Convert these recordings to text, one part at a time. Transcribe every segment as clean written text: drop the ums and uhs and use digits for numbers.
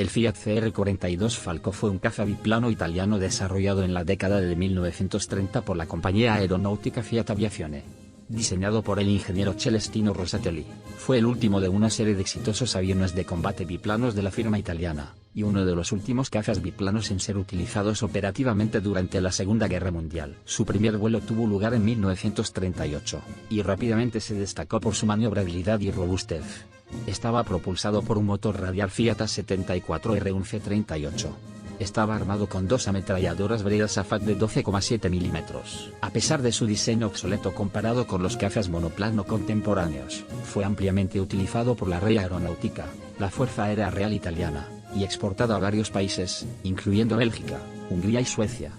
El Fiat CR42 Falco fue un caza biplano italiano desarrollado en la década de 1930 por la compañía aeronáutica Fiat Aviazione. Diseñado por el ingeniero Celestino Rosatelli, fue el último de una serie de exitosos aviones de combate biplanos de la firma italiana, y uno de los últimos cazas biplanos en ser utilizados operativamente durante la Segunda Guerra Mundial. Su primer vuelo tuvo lugar en 1938, y rápidamente se destacó por su maniobrabilidad y robustez. Estaba propulsado por un motor radial Fiat A74R1 C38. Estaba armado con dos ametralladoras Breda Safat de 12,7 mm. A pesar de su diseño obsoleto comparado con los cazas monoplano contemporáneos, fue ampliamente utilizado por la Real Aeronáutica, la Fuerza Aérea Real Italiana, y exportado a varios países, incluyendo Bélgica, Hungría y Suecia.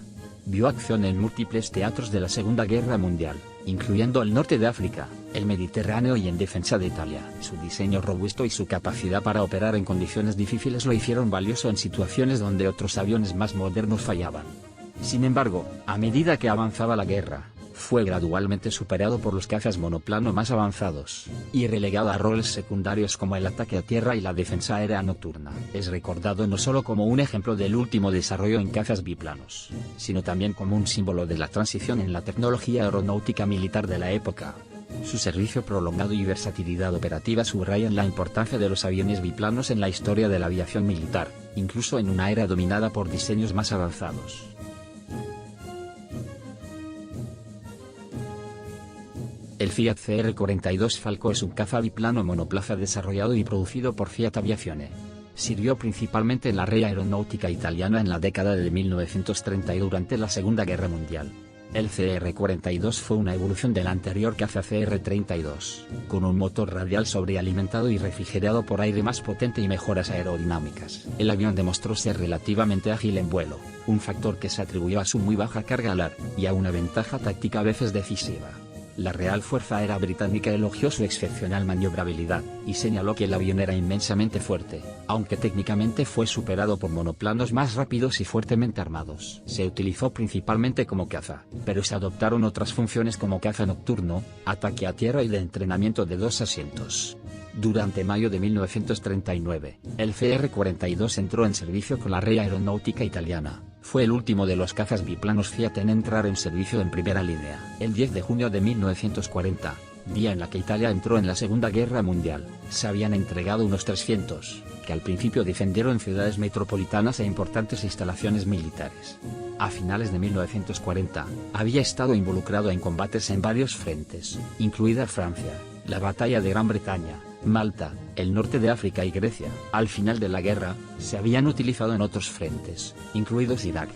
Vio acción en múltiples teatros de la Segunda Guerra Mundial, incluyendo el norte de África, el Mediterráneo y en defensa de Italia. Su diseño robusto y su capacidad para operar en condiciones difíciles lo hicieron valioso en situaciones donde otros aviones más modernos fallaban. Sin embargo, a medida que avanzaba la guerra, fue gradualmente superado por los cazas monoplano más avanzados, y relegado a roles secundarios como el ataque a tierra y la defensa aérea nocturna. Es recordado no solo como un ejemplo del último desarrollo en cazas biplanos, sino también como un símbolo de la transición en la tecnología aeronáutica militar de la época. Su servicio prolongado y versatilidad operativa subrayan la importancia de los aviones biplanos en la historia de la aviación militar, incluso en una era dominada por diseños más avanzados. El Fiat CR42 Falco es un caza biplano monoplaza desarrollado y producido por Fiat Aviazione. Sirvió principalmente en la Real Aeronáutica Italiana en la década de 1930 y durante la Segunda Guerra Mundial. El CR42 fue una evolución del anterior caza CR32, con un motor radial sobrealimentado y refrigerado por aire más potente y mejoras aerodinámicas. El avión demostró ser relativamente ágil en vuelo, un factor que se atribuyó a su muy baja carga alar, y a una ventaja táctica a veces decisiva. La Real Fuerza Aérea Británica elogió su excepcional maniobrabilidad, y señaló que el avión era inmensamente fuerte, aunque técnicamente fue superado por monoplanos más rápidos y fuertemente armados. Se utilizó principalmente como caza, pero se adoptaron otras funciones como caza nocturno, ataque a tierra y de entrenamiento de dos asientos. Durante mayo de 1939, el CR42 entró en servicio con la Real Aeronáutica Italiana. Fue el último de los cazas biplanos Fiat en entrar en servicio en primera línea. El 10 de junio de 1940, día en la que Italia entró en la Segunda Guerra Mundial, se habían entregado unos 300, que al principio defendieron ciudades metropolitanas e importantes instalaciones militares. A finales de 1940, había estado involucrado en combates en varios frentes, incluida Francia, la Batalla de Gran Bretaña, Malta, el norte de África y Grecia. Al final de la guerra, se habían utilizado en otros frentes, incluidos Irak.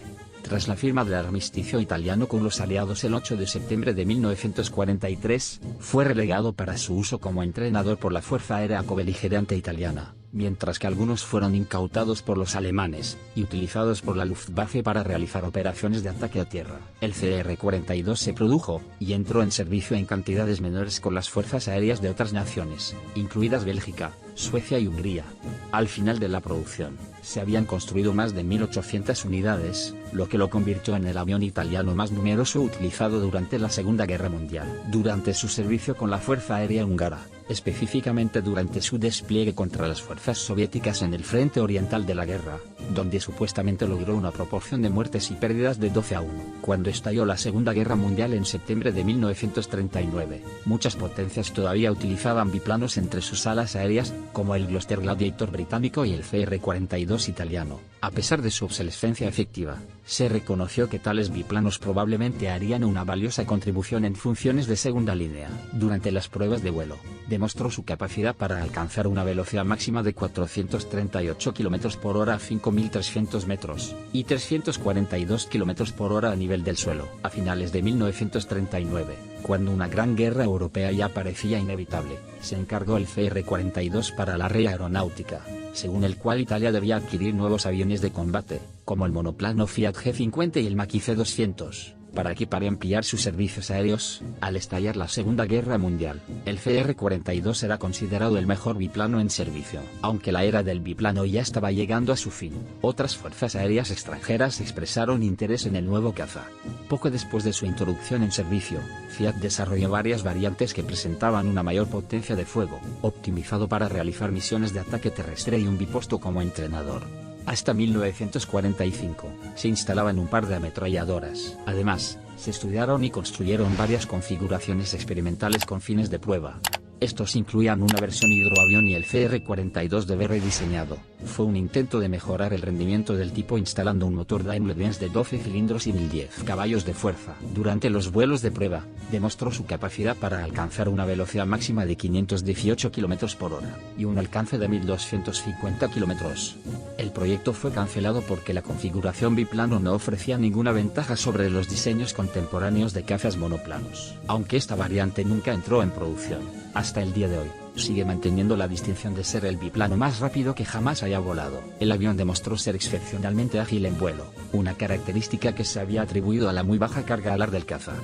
Tras la firma del armisticio italiano con los aliados el 8 de septiembre de 1943, fue relegado para su uso como entrenador por la Fuerza Aérea Cobeligerante italiana, mientras que algunos fueron incautados por los alemanes, y utilizados por la Luftwaffe para realizar operaciones de ataque a tierra. El CR-42 se produjo, y entró en servicio en cantidades menores con las fuerzas aéreas de otras naciones, incluidas Bélgica, Suecia y Hungría. Al final de la producción, se habían construido más de 1.800 unidades, lo que lo convirtió en el avión italiano más numeroso utilizado durante la Segunda Guerra Mundial. Durante su servicio con la Fuerza Aérea Húngara, específicamente durante su despliegue contra las fuerzas soviéticas en el frente oriental de la guerra, donde supuestamente logró una proporción de muertes y pérdidas de 12-1. Cuando estalló la Segunda Guerra Mundial en septiembre de 1939, muchas potencias todavía utilizaban biplanos entre sus alas aéreas, como el Gloster Gladiator británico y el CR-42 italiano. A pesar de su obsolescencia efectiva, se reconoció que tales biplanos probablemente harían una valiosa contribución en funciones de segunda línea. Durante las pruebas de vuelo, demostró su capacidad para alcanzar una velocidad máxima de 438 km por hora a 5.300 metros, y 342 km por hora a nivel del suelo. A finales de 1939, cuando una gran guerra europea ya parecía inevitable, se encargó el CR-42 para la Real Aeronáutica, según el cual Italia debía adquirir nuevos aviones de combate, como el monoplano Fiat G50 y el Macchi C200, para equipar y ampliar sus servicios aéreos. Al estallar la Segunda Guerra Mundial, el CR-42 era considerado el mejor biplano en servicio. Aunque la era del biplano ya estaba llegando a su fin, otras fuerzas aéreas extranjeras expresaron interés en el nuevo caza. Poco después de su introducción en servicio, Fiat desarrolló varias variantes que presentaban una mayor potencia de fuego, optimizado para realizar misiones de ataque terrestre y un biposto como entrenador. Hasta 1945, se instalaban un par de ametralladoras. Además, se estudiaron y construyeron varias configuraciones experimentales con fines de prueba. Estos incluían una versión hidroavión y el CR-42D rediseñado. Fue un intento de mejorar el rendimiento del tipo instalando un motor Daimler-Benz de 12 cilindros y 1010 caballos de fuerza. Durante los vuelos de prueba, demostró su capacidad para alcanzar una velocidad máxima de 518 km por hora, y un alcance de 1250 km. El proyecto fue cancelado porque la configuración biplano no ofrecía ninguna ventaja sobre los diseños contemporáneos de cazas monoplanos. Aunque esta variante nunca entró en producción, hasta el día de hoy, sigue manteniendo la distinción de ser el biplano más rápido que jamás haya volado. El avión demostró ser excepcionalmente ágil en vuelo, una característica que se había atribuido a la muy baja carga alar del caza.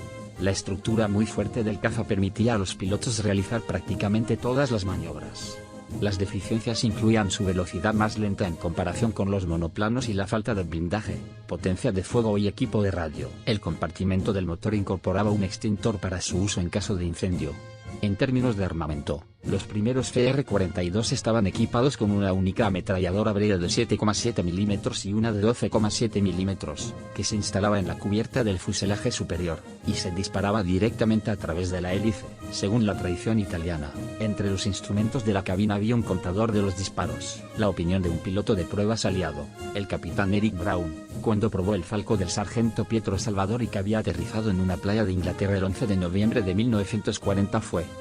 La estructura muy fuerte del caza permitía a los pilotos realizar prácticamente todas las maniobras. Las deficiencias incluían su velocidad más lenta en comparación con los monoplanos y la falta de blindaje, potencia de fuego y equipo de radio. El compartimento del motor incorporaba un extintor para su uso en caso de incendio. En términos de armamento, los primeros CR-42 estaban equipados con una única ametralladora Bradley de 7,7 mm y una de 12,7 mm, que se instalaba en la cubierta del fuselaje superior, y se disparaba directamente a través de la hélice, según la tradición italiana. Entre los instrumentos de la cabina había un contador de los disparos. La opinión de un piloto de pruebas aliado, el capitán Eric Brown, cuando probó el Falco del sargento Pietro Salvadori que había aterrizado en una playa de Inglaterra el 11 de noviembre de 1940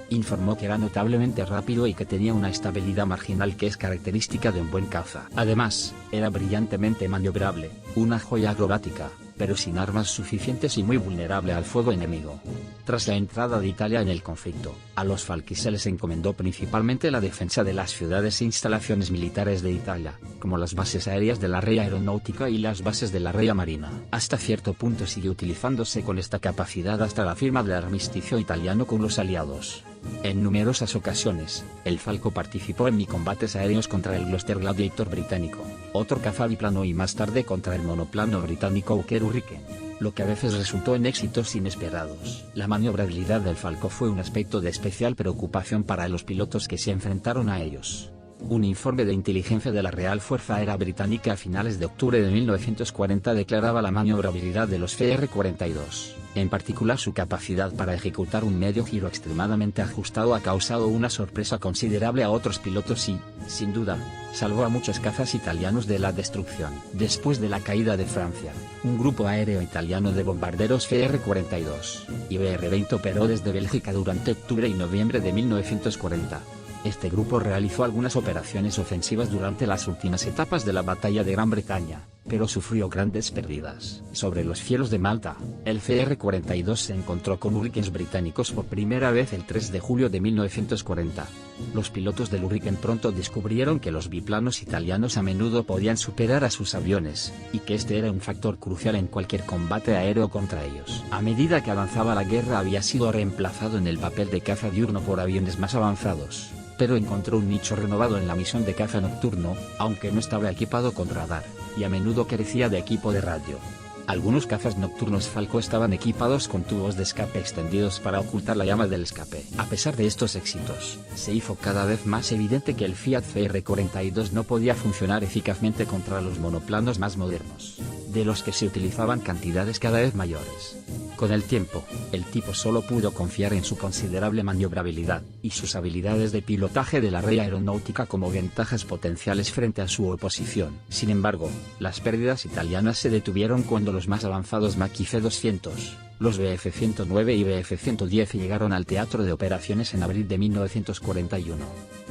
informó que era notablemente rápido y que tenía una estabilidad marginal que es característica de un buen caza. Además, era brillantemente maniobrable, una joya acrobática, pero sin armas suficientes y muy vulnerable al fuego enemigo. Tras la entrada de Italia en el conflicto, a los Falchi se les encomendó principalmente la defensa de las ciudades e instalaciones militares de Italia, como las bases aéreas de la Regia Aeronáutica y las bases de la Regia Marina. Hasta cierto punto sigue utilizándose con esta capacidad hasta la firma del armisticio italiano con los aliados. En numerosas ocasiones, el Falco participó en combates aéreos contra el Gloster Gladiator británico, otro caza biplano y más tarde contra el monoplano británico Hawker Hurricane, lo que a veces resultó en éxitos inesperados. La maniobrabilidad del Falco fue un aspecto de especial preocupación para los pilotos que se enfrentaron a ellos. Un informe de inteligencia de la Real Fuerza Aérea Británica a finales de octubre de 1940 declaraba la maniobrabilidad de los CR-42, en particular su capacidad para ejecutar un medio giro extremadamente ajustado, ha causado una sorpresa considerable a otros pilotos y, sin duda, salvó a muchos cazas italianos de la destrucción. Después de la caída de Francia, un grupo aéreo italiano de bombarderos CR-42 y BR-20 operó desde Bélgica durante octubre y noviembre de 1940. Este grupo realizó algunas operaciones ofensivas durante las últimas etapas de la Batalla de Gran Bretaña, pero sufrió grandes pérdidas. Sobre los cielos de Malta, el CR-42 se encontró con Hurricanes británicos por primera vez el 3 de julio de 1940. Los pilotos del Hurricane pronto descubrieron que los biplanos italianos a menudo podían superar a sus aviones, y que este era un factor crucial en cualquier combate aéreo contra ellos. A medida que avanzaba la guerra había sido reemplazado en el papel de caza diurno por aviones más avanzados, pero encontró un nicho renovado en la misión de caza nocturno, aunque no estaba equipado con radar, y a menudo carecía de equipo de radio. Algunos cazas nocturnos Falco estaban equipados con tubos de escape extendidos para ocultar la llama del escape. A pesar de estos éxitos, se hizo cada vez más evidente que el Fiat CR-42 no podía funcionar eficazmente contra los monoplanos más modernos, de los que se utilizaban cantidades cada vez mayores. Con el tiempo, el tipo solo pudo confiar en su considerable maniobrabilidad y sus habilidades de pilotaje de la Regia Aeronáutica como ventajas potenciales frente a su oposición. Sin embargo, las pérdidas italianas se detuvieron cuando los más avanzados Macchi C-200, los Bf-109 y Bf-110 llegaron al teatro de operaciones en abril de 1941.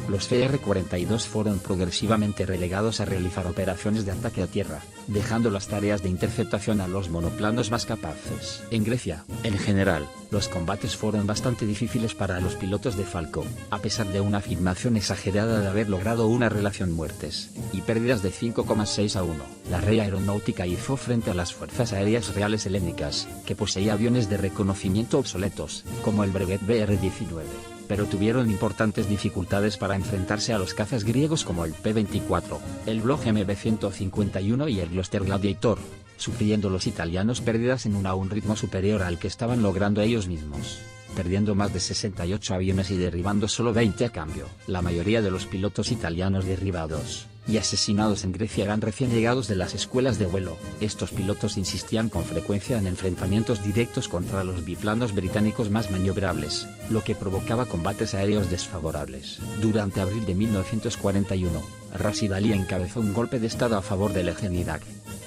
Los CR-42 fueron progresivamente relegados a realizar operaciones de ataque a tierra, dejando las tareas de interceptación a los monoplanos más capaces. En Grecia, en general, los combates fueron bastante difíciles para los pilotos de Falco, a pesar de una afirmación exagerada de haber logrado una relación muertes y pérdidas de 5,6 a 1. La Regia Aeronáutica hizo frente a las fuerzas aéreas reales helénicas, que poseía aviones de reconocimiento obsoletos, como el Brevet BR-19, pero tuvieron importantes dificultades para enfrentarse a los cazas griegos como el P-24, el Bloch MB-151 y el Gloster Gladiator, sufriendo los italianos pérdidas en un ritmo superior al que estaban logrando ellos mismos. perdiendo más de 68 aviones y derribando solo 20 a cambio. La mayoría de los pilotos italianos derribados y asesinados en Grecia eran recién llegados de las escuelas de vuelo. Estos pilotos insistían con frecuencia en enfrentamientos directos contra los biplanos británicos más maniobrables, lo que provocaba combates aéreos desfavorables. Durante abril de 1941, Rashid Ali encabezó un golpe de estado a favor del eje en Irak.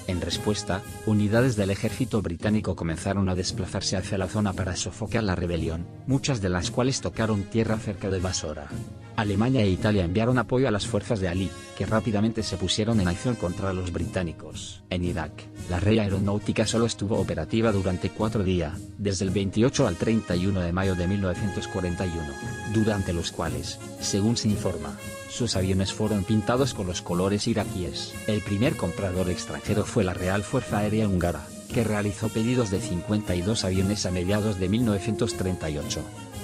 En respuesta, unidades del ejército británico comenzaron a desplazarse hacia la zona para sofocar la rebelión, muchas de las cuales tocaron tierra cerca de Basora. Alemania e Italia enviaron apoyo a las fuerzas de Ali, que rápidamente se pusieron en acción contra los británicos. En Irak, la red aeronáutica solo estuvo operativa durante 4 días, desde el 28 al 31 de mayo de 1941, durante los cuales, según se informa, sus aviones fueron pintados con los colores iraquíes. El primer comprador extranjero fue la Real Fuerza Aérea Húngara, que realizó pedidos de 52 aviones a mediados de 1938.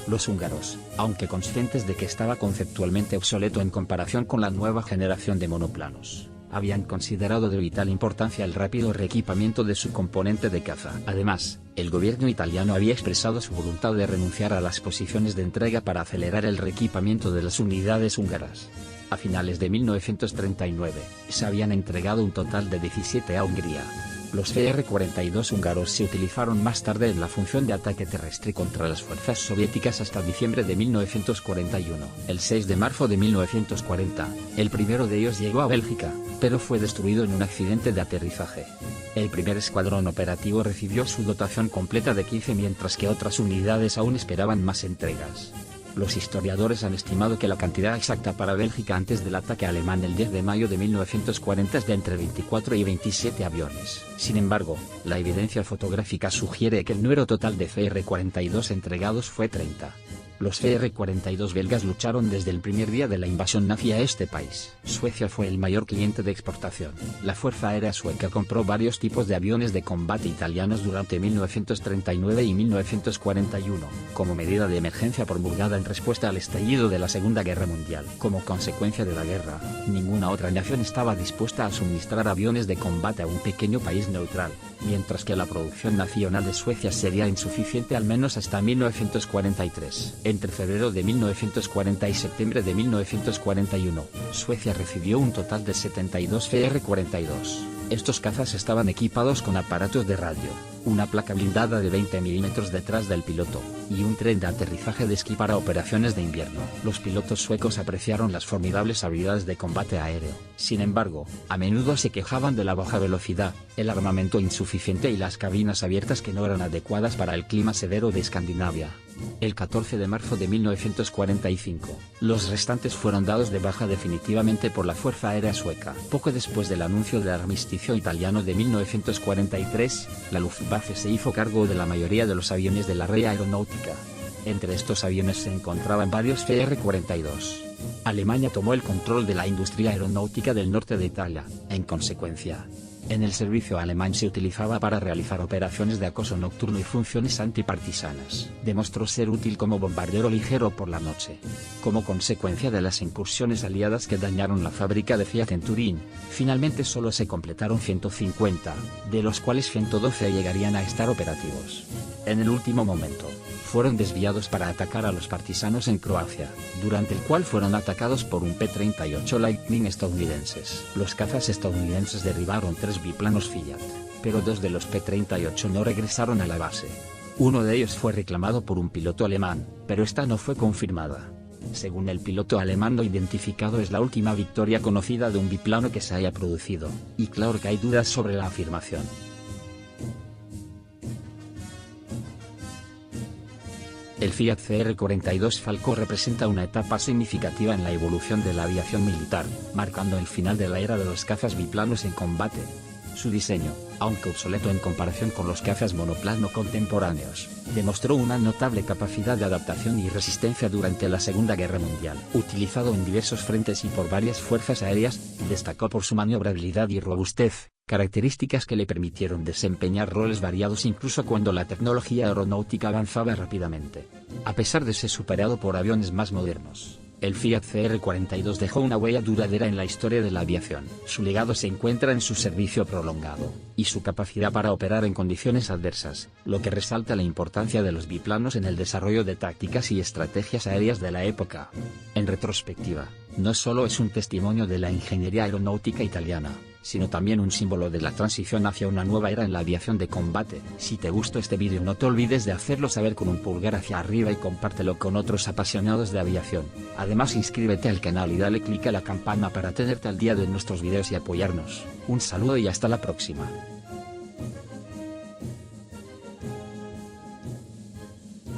Los húngaros, aunque conscientes de que estaba conceptualmente obsoleto en comparación con la nueva generación de monoplanos, habían considerado de vital importancia el rápido reequipamiento de su componente de caza. Además, el gobierno italiano había expresado su voluntad de renunciar a las posiciones de entrega para acelerar el reequipamiento de las unidades húngaras. A finales de 1939, se habían entregado un total de 17 a Hungría. Los CR-42 húngaros se utilizaron más tarde en la función de ataque terrestre contra las fuerzas soviéticas hasta diciembre de 1941. El 6 de marzo de 1940, el primero de ellos llegó a Bélgica, pero fue destruido en un accidente de aterrizaje. El primer escuadrón operativo recibió su dotación completa de 15 mientras que otras unidades aún esperaban más entregas. Los historiadores han estimado que la cantidad exacta para Bélgica antes del ataque alemán el 10 de mayo de 1940 es de entre 24 y 27 aviones. Sin embargo, la evidencia fotográfica sugiere que el número total de CR-42 entregados fue 30. Los CR-42 belgas lucharon desde el primer día de la invasión nazi a este país. Suecia fue el mayor cliente de exportación. La Fuerza Aérea Sueca compró varios tipos de aviones de combate italianos durante 1939 y 1941, como medida de emergencia promulgada en respuesta al estallido de la Segunda Guerra Mundial. Como consecuencia de la guerra, ninguna otra nación estaba dispuesta a suministrar aviones de combate a un pequeño país neutral, mientras que la producción nacional de Suecia sería insuficiente al menos hasta 1943. Entre febrero de 1940 y septiembre de 1941, Suecia recibió un total de 72 CR-42. Estos cazas estaban equipados con aparatos de radio, una placa blindada de 20 mm detrás del piloto, y un tren de aterrizaje de esquí para operaciones de invierno. Los pilotos suecos apreciaron las formidables habilidades de combate aéreo. Sin embargo, a menudo se quejaban de la baja velocidad, el armamento insuficiente y las cabinas abiertas que no eran adecuadas para el clima severo de Escandinavia. El 14 de marzo de 1945, los restantes fueron dados de baja definitivamente por la Fuerza Aérea Sueca. Poco después del anuncio del armisticio italiano de 1943, la Luftwaffe se hizo cargo de la mayoría de los aviones de la red aeronáutica. Entre estos aviones se encontraban varios CR-42. Alemania tomó el control de la industria aeronáutica del norte de Italia, en consecuencia. En el servicio alemán se utilizaba para realizar operaciones de acoso nocturno y funciones antipartisanas. Demostró ser útil como bombardero ligero por la noche. Como consecuencia de las incursiones aliadas que dañaron la fábrica de Fiat en Turín, finalmente solo se completaron 150, de los cuales 112 llegarían a estar operativos. En el último momento, fueron desviados para atacar a los partisanos en Croacia, durante el cual fueron atacados por un P-38 Lightning estadounidenses. Los cazas estadounidenses derribaron 3 biplanos Fiat, pero 2 de los P-38 no regresaron a la base. Uno de ellos fue reclamado por un piloto alemán, pero esta no fue confirmada. Según el piloto alemán no identificado, es la última victoria conocida de un biplano que se haya producido, y claro que hay dudas sobre la afirmación. El Fiat CR-42 Falco representa una etapa significativa en la evolución de la aviación militar, marcando el final de la era de los cazas biplanos en combate. Su diseño, aunque obsoleto en comparación con los cazas monoplano contemporáneos, demostró una notable capacidad de adaptación y resistencia durante la Segunda Guerra Mundial. Utilizado en diversos frentes y por varias fuerzas aéreas, destacó por su maniobrabilidad y robustez, características que le permitieron desempeñar roles variados incluso cuando la tecnología aeronáutica avanzaba rápidamente. A pesar de ser superado por aviones más modernos, El Fiat CR42 dejó una huella duradera en la historia de la aviación. Su legado se encuentra en su servicio prolongado, y su capacidad para operar en condiciones adversas, lo que resalta la importancia de los biplanos en el desarrollo de tácticas y estrategias aéreas de la época. En retrospectiva, no solo es un testimonio de la ingeniería aeronáutica italiana, sino también un símbolo de la transición hacia una nueva era en la aviación de combate. Si te gustó este vídeo, no te olvides de hacerlo saber con un pulgar hacia arriba y compártelo con otros apasionados de aviación. Además, inscríbete al canal y dale click a la campana para tenerte al día de nuestros videos y apoyarnos. Un saludo y hasta la próxima.